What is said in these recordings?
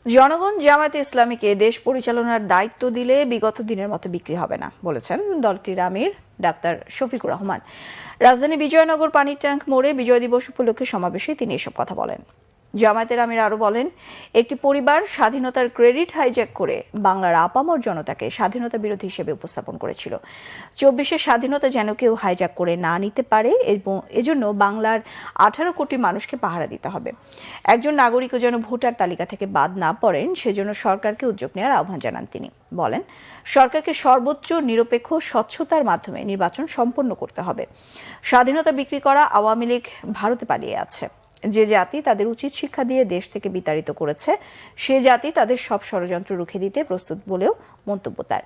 জনগণ জামায়াতে ইসলামীকে দেশ পরিচালনার দায়িত্ব দিলে বিগত দিনের মতো বিক্রি হবে না বলেছেন দলটির আমির ডাক্তার শফিকুর রহমান। রাজধানী বিজয়নগর পানির ট্যাঙ্ক মোড়ে বিজয় দিবস উপলক্ষে সমাবেশে তিনি এসব কথা বলেন। জামায়াতের আমির আরও বলেন, একটি পরিবার স্বাধীনতার ক্রেডিট হাইজ্যাক করে বাংলার আপামর জনতাকে স্বাধীনতা বিরোধী হিসেবে উপস্থাপন করেছিল। ২৪-এর স্বাধীনতা যেন কেউ হাইজ্যাক করে না নিতে পারে এবং এজন্য বাংলার ১৮ কোটি মানুষকে পাহারা দিতে হবে। একজন নাগরিকও যেন ভোটার তালিকা থেকে বাদ না পড়েন সেজন্য সরকারকে উদ্যোগ নেওয়ার আহ্বান জানান তিনি। বলেন, সরকারকে সর্বোচ্চ নিরপেক্ষ স্বচ্ছতার মাধ্যমে নির্বাচন সম্পন্ন করতে হবে। স্বাধীনতা বিক্রি করা আওয়ামী লীগ ভারতে পালিয়ে আছে। যে জাতি তাদের উচিত শিক্ষা দিয়ে দেশ থেকে বিতাড়িত করেছে সে জাতি তাদের সব ষড়যন্ত্র রুখে দিতে প্রস্তুত বলেও মন্তব্য তার।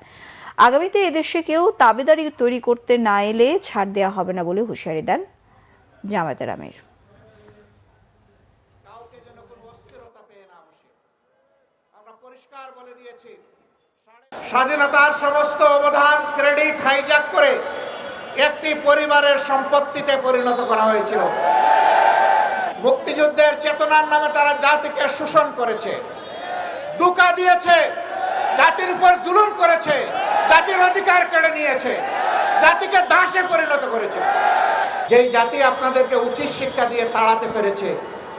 আগামীতে এদেশে কেউ তাবেদারি তৈরি করতে না এলে ছাড় দেওয়া হবে না বলে হুঁশিয়ারি দেন জামায়াতের আমির। স্বাধীনতার সমস্ত অবদান ক্রেডিট হাইজ্যাক করে একটি পরিবারের সম্পত্তিতে পরিণত করা হয়েছিল। মুক্তিযুদ্ধের চেতনার নামে তারা জাতিকে শোষণ করেছে, ধোঁকা দিয়েছে, জাতির উপর জুলুম করেছে, জাতির অধিকার কেড়ে নিয়েছে, জাতিকে দাসে পরিণত করেছে। যেই জাতি আপনাদেরকে উচিত শিক্ষা দিয়ে তাড়াতে পেরেছে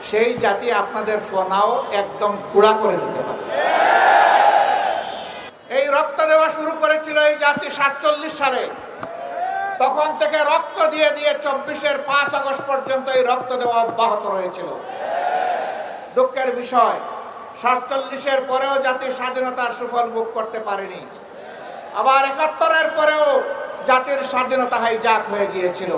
সেই জাতি আপনাদের ফনাও একদম গুঁড়া করে দিতে পারে। এই রক্ত দেওয়া শুরু করেছিল এই জাতি ৪৭ সালে। তখন থেকে রক্ত দিয়ে দিয়ে ২৪-এর ৫ আগস্ট পর্যন্ত এই রক্ত দেওয়া অব্যাহত রয়েছিল। দুঃখের বিষয়, ৪৭-এর পরেও জাতি স্বাধীনতার সুফল ভোগ করতে পারেনি। আবার ৭১-এর পরেও জাতির স্বাধীনতা হাইজ্যাক হয়ে গিয়েছিল।